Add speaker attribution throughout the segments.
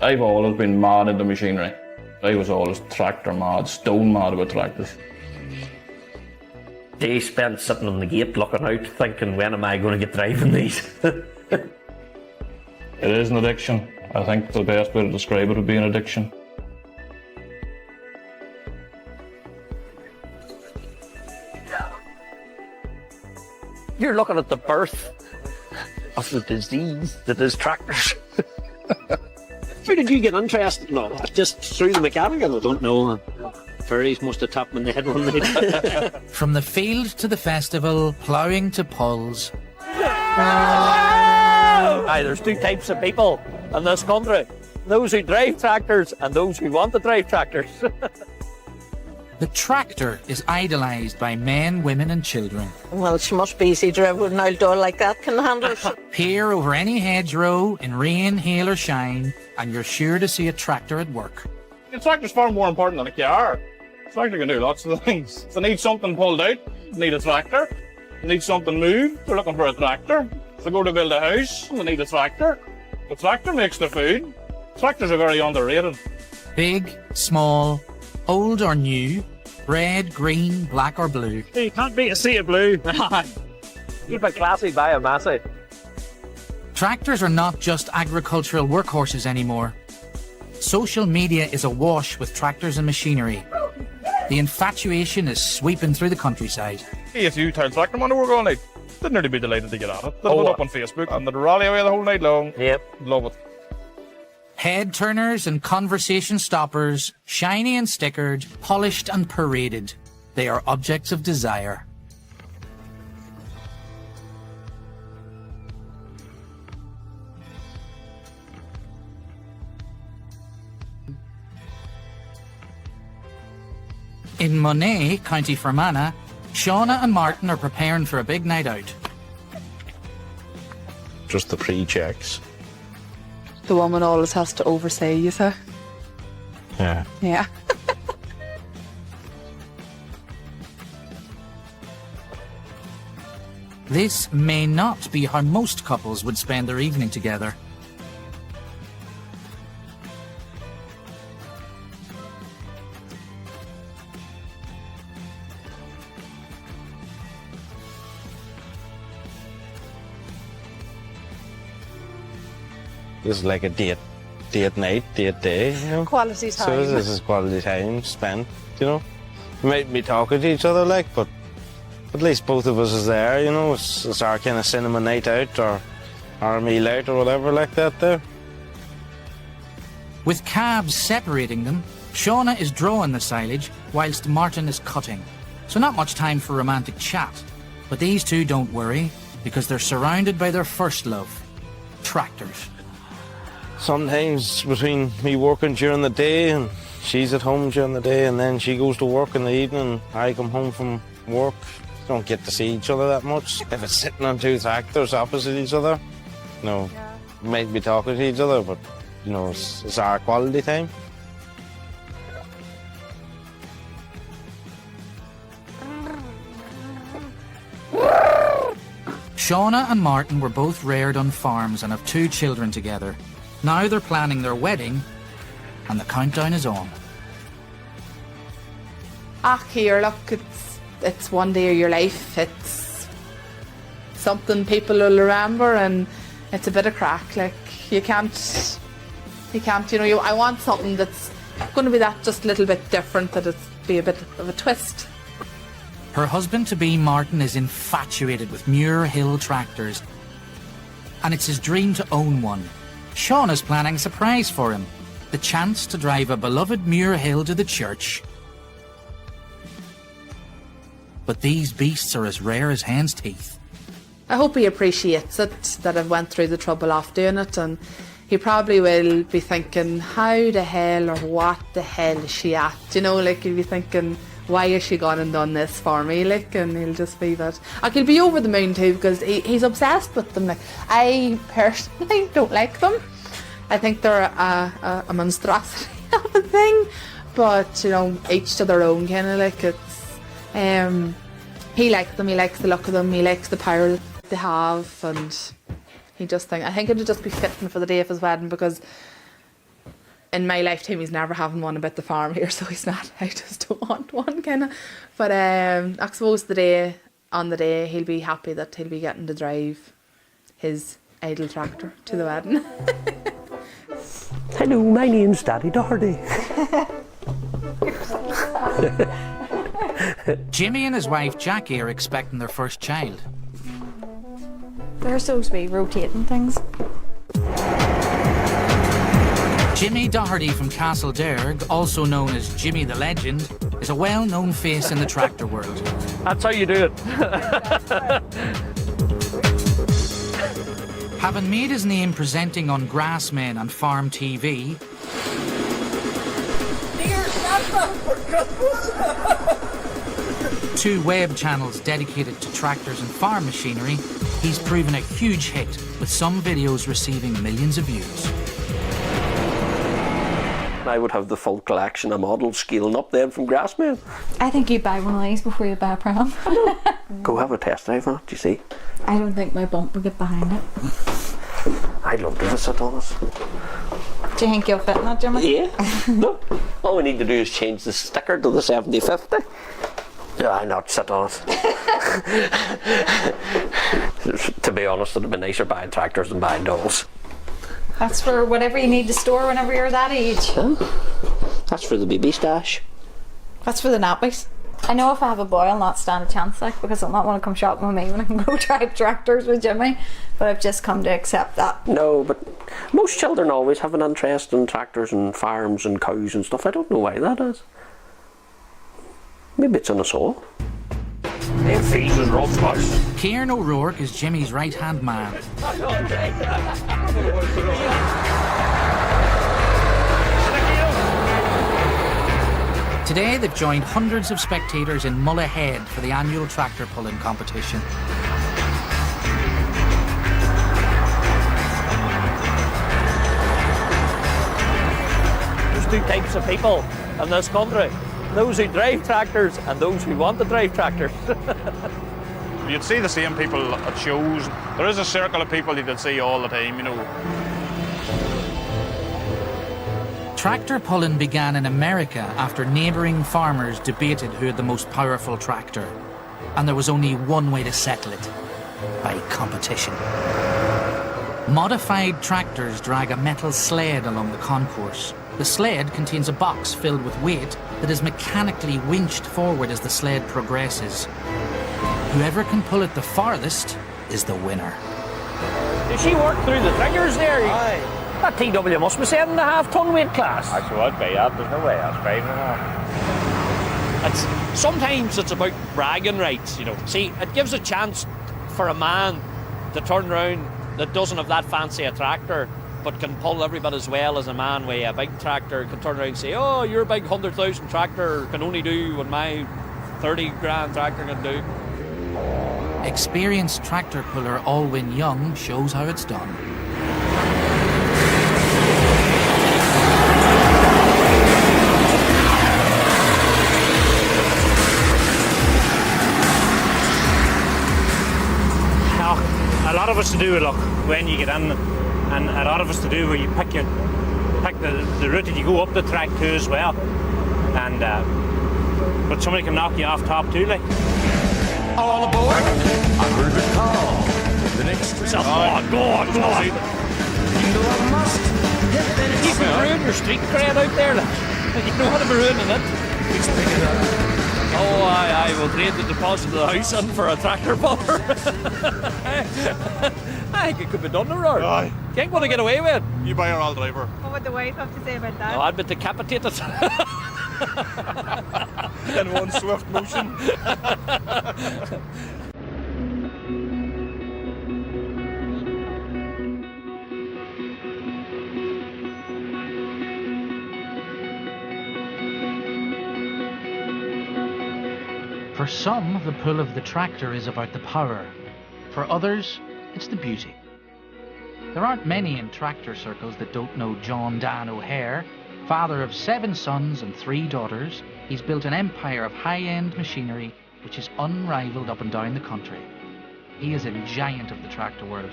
Speaker 1: I've always been mad into machinery. I was always tractor mad, stone mad about tractors.
Speaker 2: They spent sitting on the gate looking out thinking, when am I going to get driving these?
Speaker 1: It is an addiction. I think the best way to describe it would be an addiction.
Speaker 2: You're looking at the birth of the disease that is tractors.
Speaker 3: How did you get interested in all that? Just through the mechanic? I don't know. Fairies must have tapped me in the head one night.
Speaker 4: From the field to the festival, ploughing to pulls.
Speaker 2: Aye, there's two types of people in this country. Those who drive tractors and those who want to drive tractors.
Speaker 4: The tractor is idolised by men, women and children.
Speaker 5: Well, she must be easy driven. An outdoor like that can handle it.
Speaker 4: Peer over any hedgerow in rain, hail or shine, and you're sure to see a tractor at work.
Speaker 1: A tractor's far more important than a car. A tractor can do lots of things. If they need something pulled out, they need a tractor. If they need something moved, they're looking for a tractor. If they go to build a house, they need a tractor. The tractor makes the food. Tractors are very underrated.
Speaker 4: Big, small, old or new, red, green, black or blue.
Speaker 3: You can't beat a sea of blue.
Speaker 2: Keep it classy, buy a Massey.
Speaker 4: Tractors are not just agricultural workhorses anymore. Social media is awash with tractors and machinery. The infatuation is sweeping through the countryside.
Speaker 1: If you tell tractor man to work all night, they'd nearly be delighted to get at it. They'd put up on Facebook and they'd rally away the whole night long.
Speaker 2: Yep.
Speaker 1: Love it.
Speaker 4: Head turners and conversation stoppers, shiny and stickered, polished and paraded. They are objects of desire. In Monet, County Fermanagh, Shauna and Martin are preparing for a big night out.
Speaker 6: Just the pre-checks.
Speaker 7: The woman always has to oversee, you say?
Speaker 6: Yeah.
Speaker 7: Yeah.
Speaker 4: This may not be how most couples would spend their evening together.
Speaker 6: This is like a date night, date day, you know.
Speaker 7: Quality time.
Speaker 6: So this is quality time spent, you know. We might be talking to each other like, but at least both of us is there, you know. It's our kind of cinema night out or our meal out or whatever like that there.
Speaker 4: With cabs separating them, Shauna is drawing the silage whilst Martin is cutting. So not much time for romantic chat. But these two don't worry because they're surrounded by their first love, tractors.
Speaker 6: Sometimes between me working during the day and she's at home during the day and then she goes to work in the evening, I come home from work, don't get to see each other that much. If it's sitting on two tractors opposite each other, you know, we might be talking to each other, but you know, it's our quality time.
Speaker 4: Shauna and Martin were both reared on farms and have 2 children together. Now they're planning their wedding and the countdown is on.
Speaker 7: Here, look, it's one day of your life. It's something people will remember and it's a bit of crack. Like, you can't, you know, I want something that's going to be that just a little bit different, that it's be a bit of a twist.
Speaker 4: Her husband-to-be Martin is infatuated with Muir Hill tractors and it's his dream to own one. Shauna's planning a surprise for him, the chance to drive a beloved Muir Hill to the church. But these beasts are as rare as hen's teeth.
Speaker 7: I hope he appreciates it, that I've went through the trouble of doing it, and he probably will be thinking, how the hell or what the hell is she at? You know, like, he'll be thinking, why has she gone and done this for me? Like, and he'll just be that. Like, he'll be over the moon too, because he's obsessed with them. Like, I personally don't like them. I think they're a monstrosity of a thing. But, you know, each to their own, kind of, like, it's... he likes them, he likes the look of them, he likes the power that they have, and he just think, I think it'll just be fitting for the day of his wedding, because in my lifetime he's never having one about the farm here, so he's not. I just don't want one, kind of. But I suppose on the day he'll be happy that he'll be getting to drive his idle tractor to the wedding.
Speaker 3: Hello, my name's Daddy Doherty.
Speaker 4: Jimmy and his wife Jackie are expecting their first child.
Speaker 8: They're supposed to be rotating things.
Speaker 4: Jimmy Doherty from Castlederg, also known as Jimmy the Legend, is a well-known face in the tractor world.
Speaker 2: That's how you do it.
Speaker 4: Having made his name presenting on Grassmen and Farm TV, two web channels dedicated to tractors and farm machinery, he's proven a huge hit, with some videos receiving millions of views.
Speaker 3: I would have the full collection of models scaling up then from Grassmen.
Speaker 8: I think you buy one of these before you buy a pram.
Speaker 3: Go have a test drive on it, do you see?
Speaker 8: I don't think my bump would get behind it.
Speaker 3: I'd love to sit on it.
Speaker 8: Do you think you'll fit in that, Jimmy?
Speaker 3: Yeah. No. All we need to do is change the sticker to the 7050. Yeah, I'll not sit on it. To be honest, it'd have been nicer buying tractors than buying dolls.
Speaker 8: That's for whatever you need to store whenever you're that age.
Speaker 3: Huh? That's for the baby stash.
Speaker 8: That's for the nappies. I know if I have a boy, I'll not stand a chance, like, because I'll not want to come shopping with me when I can go drive tractors with Jimmy. But I've just come to accept that.
Speaker 3: No, but most children always have an interest in tractors and farms and cows and stuff. I don't know why that is. Maybe it's in us all.
Speaker 4: Kieran O'Rourke is Jimmy's right-hand man. Today they've joined hundreds of spectators in Mullahead for the annual tractor pulling competition.
Speaker 2: There's two types of people in this country. Those who drive tractors and those who want to drive tractors.
Speaker 1: You'd see the same people at shows. There is a circle of people you'd see all the time, you know.
Speaker 4: Tractor pulling began in America after neighbouring farmers debated who had the most powerful tractor. And there was only one way to settle it: by competition. Modified tractors drag a metal sled along the concourse. The sled contains a box filled with weight that is mechanically winched forward as the sled progresses. Whoever can pull it the farthest is the winner.
Speaker 2: Did she work through the fingers there? Aye. That TW must be 7.5 ton weight class.
Speaker 9: Actually, would be that. There's no way I was driving it.
Speaker 2: Sometimes it's about bragging rights, you know. See, it gives a chance for a man to turn around that doesn't have that fancy a tractor, but can pull every bit as well as a man with a big tractor can turn around and say, oh, your big 100,000 tractor can only do what my 30 grand tractor can do.
Speaker 4: Experienced tractor puller Alwyn Young shows how it's done.
Speaker 9: Now, a lot of it's to do with luck when you get in, and a lot of it's to do where you pick the route that you go up the track to as well. And but somebody can knock you off top too, like.
Speaker 10: All aboard! I heard the call. The next
Speaker 2: Go on.
Speaker 10: you know I must get finished.
Speaker 2: You can ruin your street cred out there, like. You know how to be ruining it.
Speaker 10: It's picking up.
Speaker 2: Oh, I will trade the deposit of the house in for a tractor puller. I think it could be done around.
Speaker 1: Aye.
Speaker 2: Can't want to get away with it.
Speaker 1: You buy your old driver.
Speaker 5: What would the wife have to say about that?
Speaker 2: No, I'd be decapitated.
Speaker 1: In one swift motion.
Speaker 4: For some, the pull of the tractor is about the power. For others, it's the beauty. There aren't many in tractor circles that don't know John Dan O'Hare. Father of 7 sons and 3 daughters, he's built an empire of high-end machinery which is unrivaled up and down the country. He is a giant of the tractor world,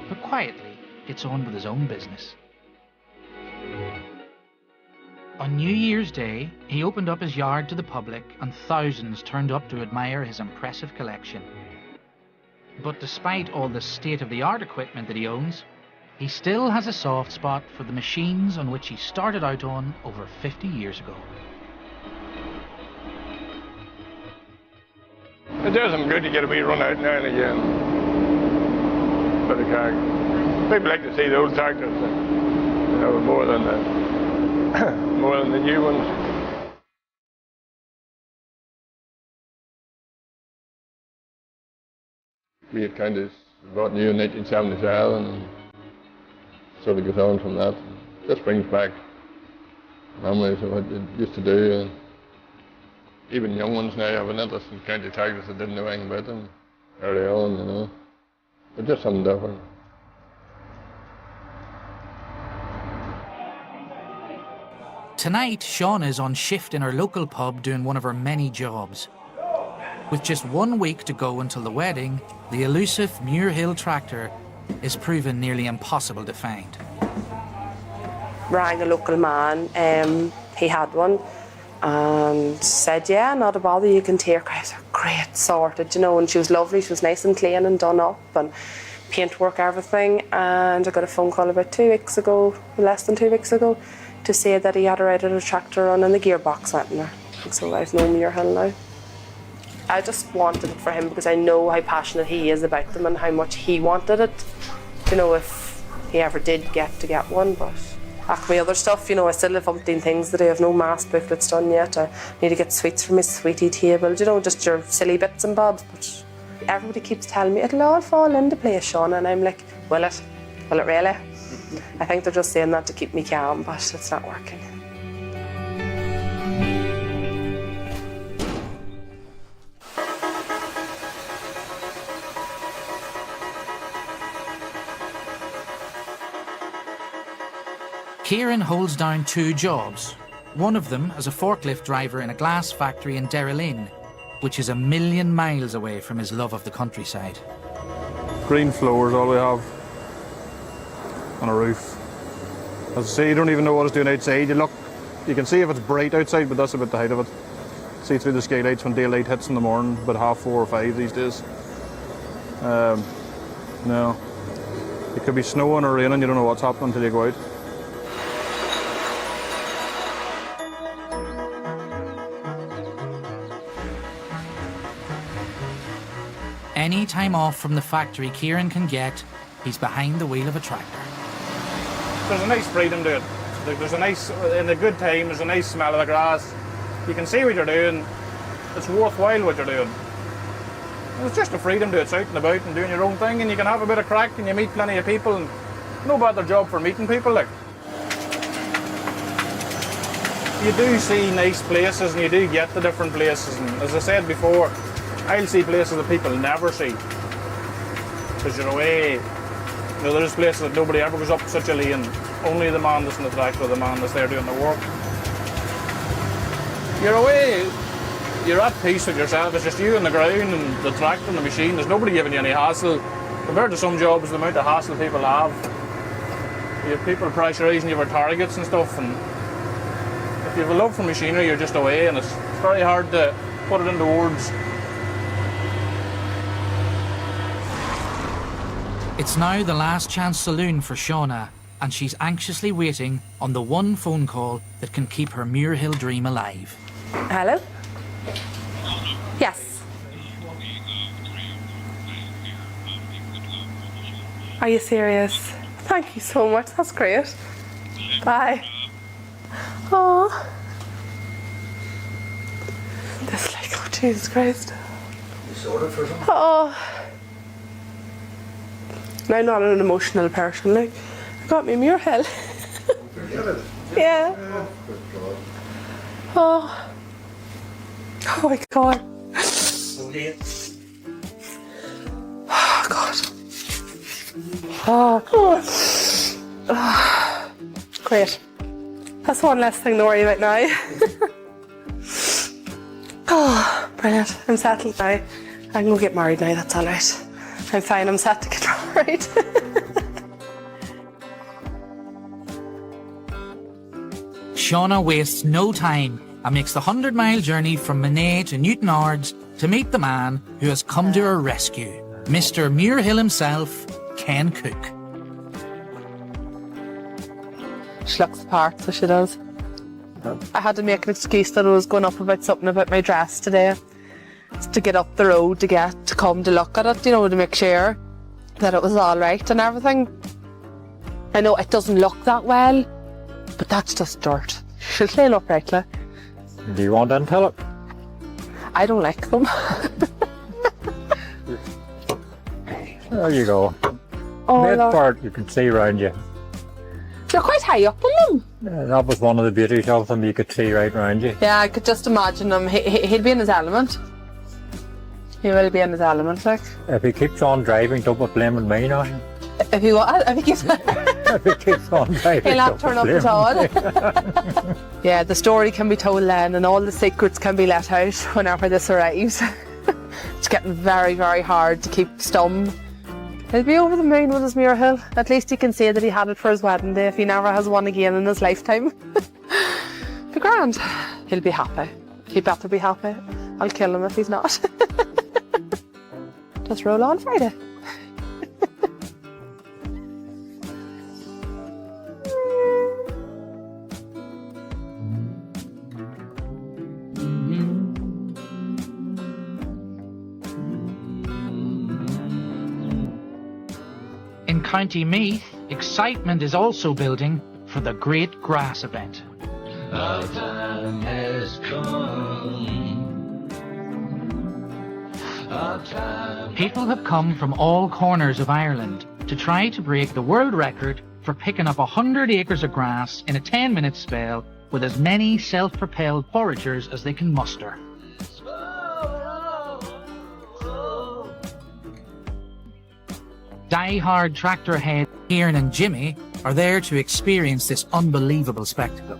Speaker 4: but quietly gets on with his own business. On New Year's Day, he opened up his yard to the public and thousands turned up to admire his impressive collection. But despite all the state-of-the-art equipment that he owns, he still has a soft spot for the machines on which he started out on over 50 years ago.
Speaker 11: It does them good to get a wee run out now and again for the car. People like to see the old tractors, more than the new ones. We had kind of bought new in 1977 and sort of got on from that. Just brings back memories of what you used to do. And even young ones now have an interest in county tractors that didn't know anything about them early on, But just something different.
Speaker 4: Tonight, Shauna is on shift in her local pub doing one of her many jobs. With just 1 week to go until the wedding, the elusive Muir Hill tractor is proven nearly impossible to find.
Speaker 12: Rang a local man, he had one, and said, yeah, not a bother, you can take her. I said, great, sorted, and she was lovely, she was nice and clean and done up, and paintwork, everything. And I got a phone call about 2 weeks ago, less than 2 weeks ago, to say that he had her out of the tractor run and the gearbox went in there. And so I've no Muir Hill now. I just wanted it for him because I know how passionate he is about them and how much he wanted it. If he ever did get to get one, but my other stuff, I still have umpteen things to do. I have no mass booklets done yet. I need to get sweets from his sweetie table, just your silly bits and bobs. But everybody keeps telling me it'll all fall into place, Sean, and I'm like, will it? Will it really? I think they're just saying that to keep me calm, but it's not working.
Speaker 4: Kieran holds down 2 jobs. One of them as a forklift driver in a glass factory in Derrylin, which is 1,000,000 miles away from his love of the countryside.
Speaker 1: Green floors, all we have. On a roof. As I say, you don't even know what it's doing outside. You can see if it's bright outside, but that's about the height of it. See through the skylights when daylight hits in the morning, about 4:30 or 5 these days. No. It could be snowing or raining, you don't know what's happening until you go out.
Speaker 4: Any time off from the factory Kieran can get, he's behind the wheel of a tractor.
Speaker 1: There's a nice freedom to it. There's a nice, in the good time, there's a nice smell of the grass. You can see what you're doing. It's worthwhile what you're doing. And it's just a freedom to it, out and about and doing your own thing, and you can have a bit of crack and you meet plenty of people, and no better job for meeting people. You do see nice places and you do get to different places, and as I said before, I'll see places that people never see. Because you're away. There's places that nobody ever goes up such a lane. Only the man that's in the tractor, the man that's there doing the work. You're away. You're at peace with yourself. It's just you on the ground and the tractor and the machine. There's nobody giving you any hassle. Compared to some jobs, the amount of hassle people have. You have people pressurising you for targets and stuff. And if you have a love for machinery, you're just away, and it's very hard to put it into words.
Speaker 4: It's now the last chance saloon for Shauna, and she's anxiously waiting on the one phone call that can keep her Muir Hill dream alive.
Speaker 12: Hello? Yes. Are you serious? Thank you so much, that's great. Bye. Oh. This oh Jesus Christ.
Speaker 10: You sorted for something?
Speaker 12: Oh. I'm not an emotional person, I got me Muir Hill. Yeah. Oh. Oh my God. Oh God. Oh. Great. That's one less thing to worry about now. Oh, brilliant. I'm settled now. I can go get married now, that's alright. I'm fine, I'm set to get married.
Speaker 4: Shauna wastes no time and makes the 100-mile journey from Monet to Newton Ards to meet the man who has come to her rescue, Mr. Muirhill himself, Ken Cook.
Speaker 7: She looks the part, so she does. I had to make an excuse that I was going up about something about my dress today. Just to get up the road to come to look at it, you know, to make sure that it was all right and everything. I know it doesn't look that well, but that's just dirt. She'll clean up rightly.
Speaker 13: Do you want to tell it?
Speaker 7: I don't like them.
Speaker 13: There you go.
Speaker 7: Oh,
Speaker 13: That
Speaker 7: Lord.
Speaker 13: part you can see around you.
Speaker 7: You're quite high up in them.
Speaker 13: That was one of the beauties of them, you could see right around you.
Speaker 7: Yeah, I could just imagine him. He'll be in his element. He will be in his element, like.
Speaker 13: If he keeps on driving, don't be blaming me now.
Speaker 7: If he what? If he keeps,
Speaker 13: If he keeps on driving,
Speaker 7: he'll have to turn up the
Speaker 13: the
Speaker 7: Todd. Yeah, the story can be told then, and all the secrets can be let out whenever this arrives. It's getting very, very hard to keep stum. He'll be over the moon with his Muirhill. At least he can say that he had it for his wedding day if he never has one again in his lifetime. Be grand. He'll be happy. He better be happy. I'll kill him if he's not. Just roll on Friday.
Speaker 4: In County Meath, excitement is also building for the Great Grass event.
Speaker 10: Our time has come. Our time.
Speaker 4: People have come from all corners of Ireland to try to break the world record for picking up 100 acres of grass in a 10-minute spell with as many self-propelled foragers as they can muster. Die-hard tractor head Kieran and Jimmy are there to experience this unbelievable spectacle.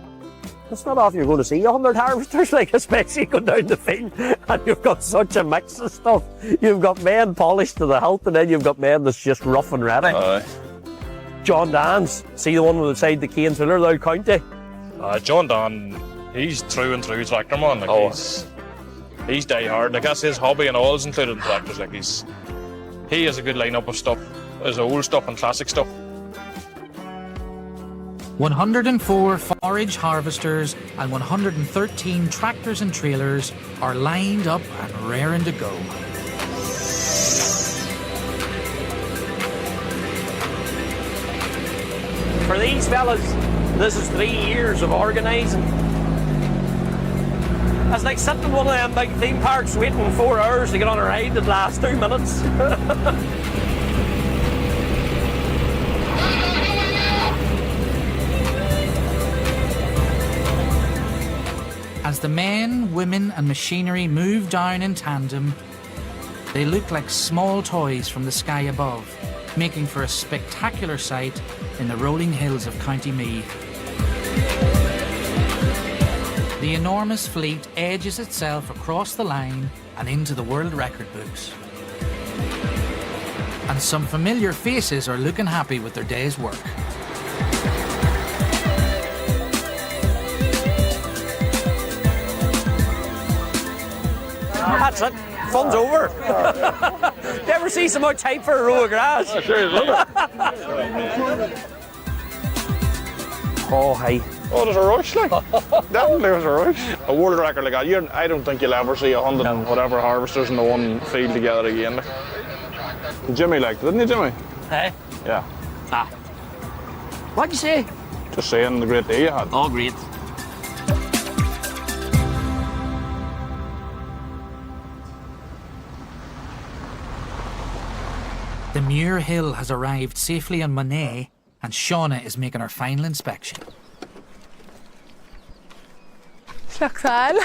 Speaker 3: It's not often you're going to see 100 harvesters, like, especially going down the field, and you've got such a mix of stuff. You've got men polished to the hilt, and then you've got men that's just rough and ready. John Dan's, see the one beside the Cairns Hiller, Loud County?
Speaker 1: John Dan, he's through and through tractor man. Like he's die hard. Like that's his hobby and all is included in tractors. Like he has a good lineup of stuff. There's old stuff and classic stuff.
Speaker 4: 104 forage harvesters and 113 tractors and trailers are lined up and raring to go.
Speaker 3: For these fellas, this is 3 years of organising. It's like sitting in one of them big theme parks waiting 4 hours to get on a ride that lasts 2 minutes.
Speaker 4: As the men, women and machinery move down in tandem, they look like small toys from the sky above, making for a spectacular sight in the rolling hills of County Meath. The enormous fleet edges itself across the line and into the world record books. And some familiar faces are looking happy with their day's work.
Speaker 3: That's it. Fun's over. You ever see so much hype for a row of grass?
Speaker 1: Oh, sure, love
Speaker 3: it. Oh, hi.
Speaker 1: Oh, there's a rush, like. Definitely there's a rush. A world record like that, I don't think you'll ever see 100 and whatever harvesters in the one field together again. Like. Jimmy liked it, didn't he, Jimmy?
Speaker 3: Hey?
Speaker 1: Yeah.
Speaker 3: Ah. What'd you say?
Speaker 1: Just saying the great day you had.
Speaker 3: Oh, great.
Speaker 4: The Muirhill has arrived safely on Monet, and Shauna is making her final inspection.
Speaker 7: Looks well.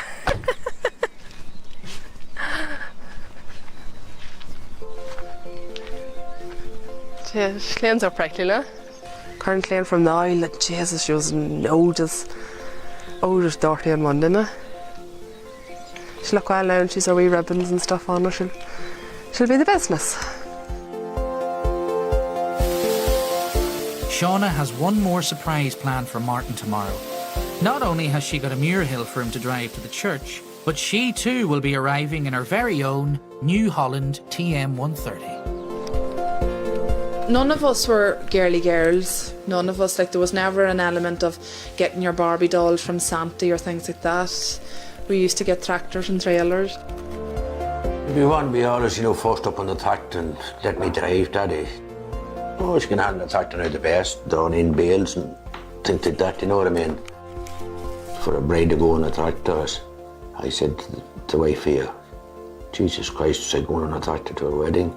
Speaker 7: Jeez, cleans up rightly now. Current clean from the oil, like, Jesus, she was just dirty on Monday now. She'll look well now and she's her wee ribbons and stuff on her. She'll be the business.
Speaker 4: Shauna has one more surprise planned for Martin tomorrow. Not only has she got a Muirhill for him to drive to the church, but she too will be arriving in her very own New Holland TM130.
Speaker 7: None of us were girly girls. None of us, like, there was never an element of getting your Barbie dolls from Santa or things like that. We used to get tractors and trailers.
Speaker 14: We want to be always, first up on the tractor and let me drive, Daddy. Oh, she can handle the tractor now the best, down in bales and things like that, you know what I mean? For a bride to go on a tractor, I said to the wife here, Jesus Christ, said going on a tractor to a wedding.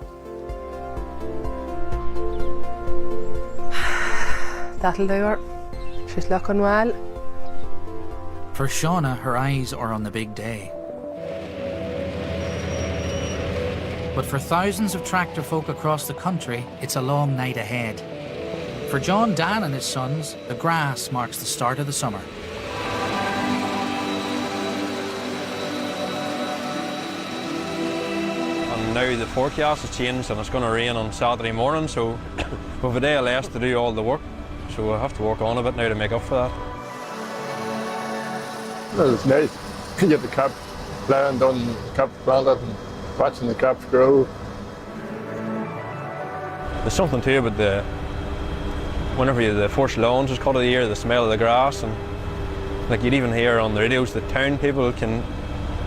Speaker 12: That'll do her. She's looking well.
Speaker 4: For Shauna, her eyes are on the big day. But for thousands of tractor folk across the country, it's a long night ahead. For John, Dan and his sons, the grass marks the start of the summer.
Speaker 15: And now the forecast has changed and it's going to rain on Saturday morning, so we've a day less to do all the work. So we'll have to work on a bit now to make up for that.
Speaker 11: Well, it's nice. You get the cap plant done, cap planted, and watching the caps grow.
Speaker 15: There's something too about whenever the first lawns is cut of the year, the smell of the grass, and like you'd even hear on the radios, the town people can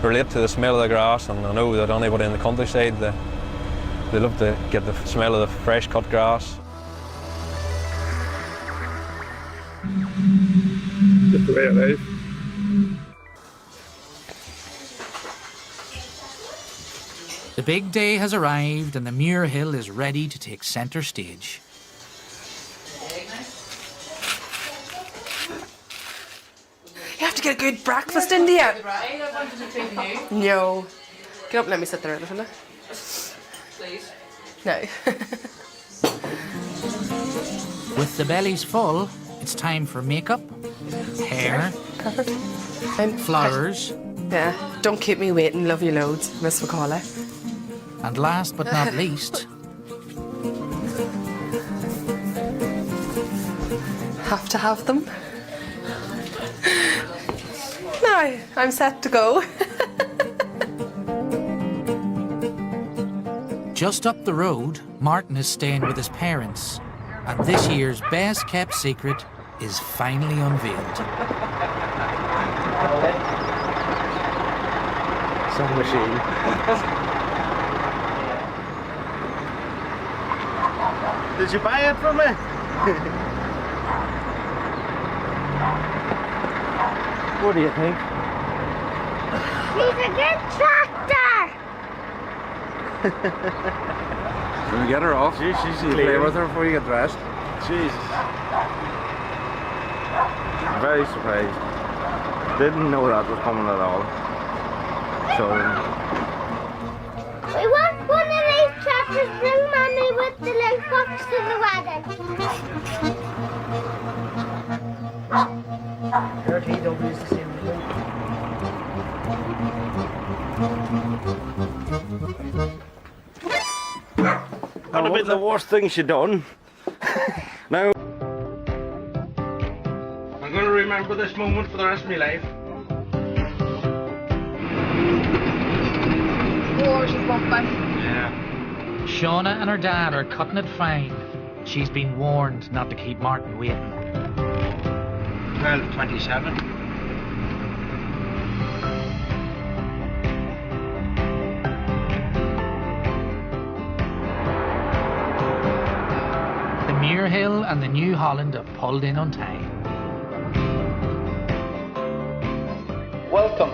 Speaker 15: relate to the smell of the grass, and I know that anybody in the countryside, they love to get the smell of the fresh cut grass.
Speaker 11: Just the way it is.
Speaker 4: The big day has arrived and the Muirhill is ready to take centre stage.
Speaker 12: You have to get a good breakfast into you. No. Get up and let me sit there a little. Please. No.
Speaker 4: With the bellies full, it's time for makeup, hair, flowers.
Speaker 12: Yeah, don't keep me waiting, love you loads, Miss Macaulay.
Speaker 4: And last but not least,
Speaker 12: have to have them. Now, I'm set to go.
Speaker 4: just up the road, Martin is staying with his parents, and this year's best kept secret is finally unveiled.
Speaker 6: Some machine. Did you buy it from me? What do you think?
Speaker 16: She's a good tractor!
Speaker 6: Can we get her off? Jeez, she's play with her before you get dressed. Jesus. Very surprised. Didn't know that was coming at all. So.
Speaker 16: We want one of these tractors. Bring Mommy with the little box to the wagon.
Speaker 5: 30 is the same.
Speaker 6: That would be the worst thing she done. Now, I'm going to remember this moment for the rest of my life.
Speaker 7: Oh, she's bumping.
Speaker 6: Yeah.
Speaker 4: Shauna and her dad are cutting it fine. She's been warned not to keep Martin waiting.
Speaker 6: 12:27.
Speaker 4: The Muirhill and the New Holland have pulled in on time.
Speaker 17: Welcome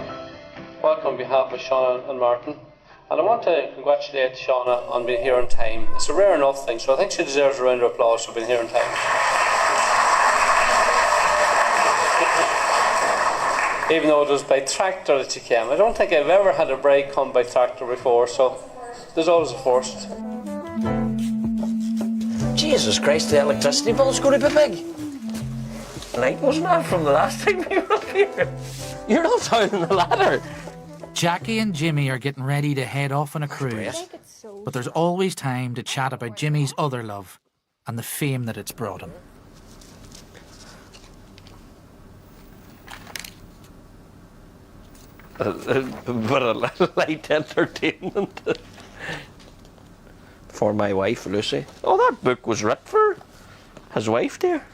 Speaker 17: on behalf of Shauna and Martin. And I want to congratulate Shauna on being here on time. It's a rare enough thing, so I think she deserves a round of applause for being here on time. Even though it was by tractor that she came. I don't think I've ever had a bride come by tractor before, so there's always a first.
Speaker 3: Jesus Christ, the electricity bill's going to be big. Like, wasn't that from the last time we were up here? You're not down the ladder.
Speaker 4: Jackie and Jimmy are getting ready to head off on a cruise. But there's always time to chat about Jimmy's other love and the fame that it's brought him.
Speaker 3: bit of light entertainment for my wife, Lucy. Oh, that book was written for his wife, dear.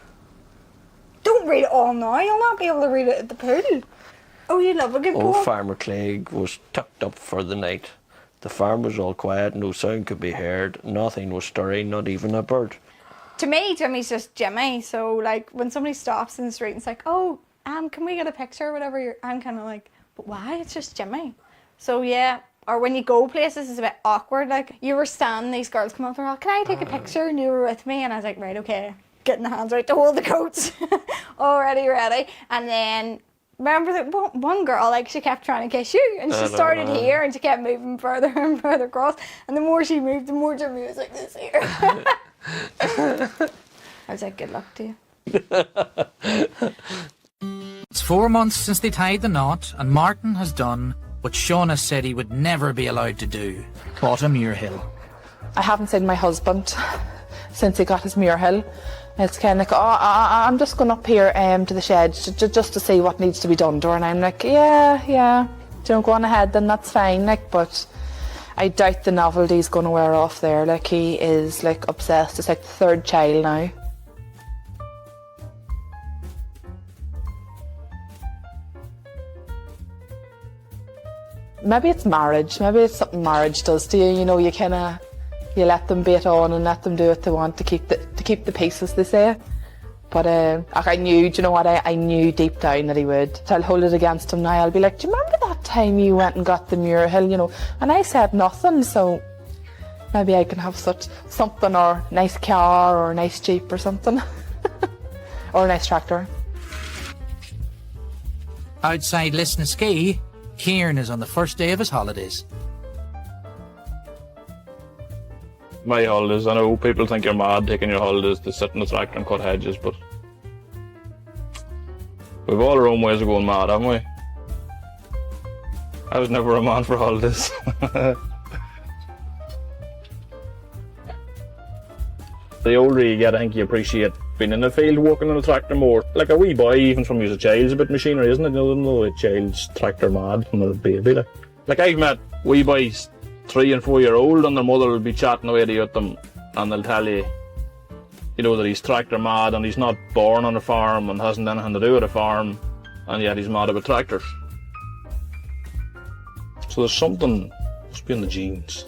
Speaker 8: Don't read it all now. You'll not be able to read it at the pool. Oh, you love a good poem.
Speaker 3: Old Farmer Clegg was tucked up for the night. The farm was all quiet, no sound could be heard. Nothing was stirring, not even a bird.
Speaker 8: To me, Jimmy's just Jimmy. So, like, when somebody stops in the street and it's like, oh, can we get a picture or whatever, I'm kind of like, but why? It's just Jimmy. So, yeah. Or when you go places, it's a bit awkward. Like, you were standing, these girls come up and they're all, can I take a picture? And you were with me. And I was like, right, okay. Getting the hands out to hold the coats. Already ready. And then, remember that one girl, like, she kept trying to kiss you. And she started here and she kept moving further and further across. And the more she moved, the more Jimmy was like this here. I was like, good luck to you.
Speaker 4: It's 4 months since they tied the knot, and Martin has done what Shauna said he would never be allowed to do. Bought a Muirhill.
Speaker 7: I haven't seen my husband since he got his Muirhill. It's kind of like, I'm just going up here to the shed just to see what needs to be done to her. And I'm like, yeah, don't go on ahead, then that's fine. Like, but I doubt the novelty's going to wear off there. Like, he is like obsessed. It's like the third child now. Maybe it's marriage. Maybe it's something marriage does to you. You know, you let them bait on and let them do what they want to keep the peace, as they say. But I knew, do you know what? I knew deep down that he would. So I'll hold it against him now. I'll be like, do you remember that time you went and got the Muirhill? You know, and I said nothing. So maybe I can have something, or a nice car, or a nice Jeep, or something, or a nice tractor.
Speaker 4: Outside Lisnaskea, Kieran is on the first day of his holidays.
Speaker 1: My holidays, I know people think you're mad taking your holidays to sit in the tractor and cut hedges, but we've all our own ways of going mad, haven't we? I was never a man for holidays. The older you get, I think you appreciate being in the field, working on a tractor more. Like a wee boy, even from you as a child, is a bit machinery, isn't it? You know, a child's tractor mad from a baby. Like I've met wee boys, 3 and 4 year old, and their mother will be chatting away to them, and they'll tell you, you know, that he's tractor mad and he's not born on a farm and hasn't anything to do with a farm, and yet he's mad about tractors. So there's something, must be in the genes.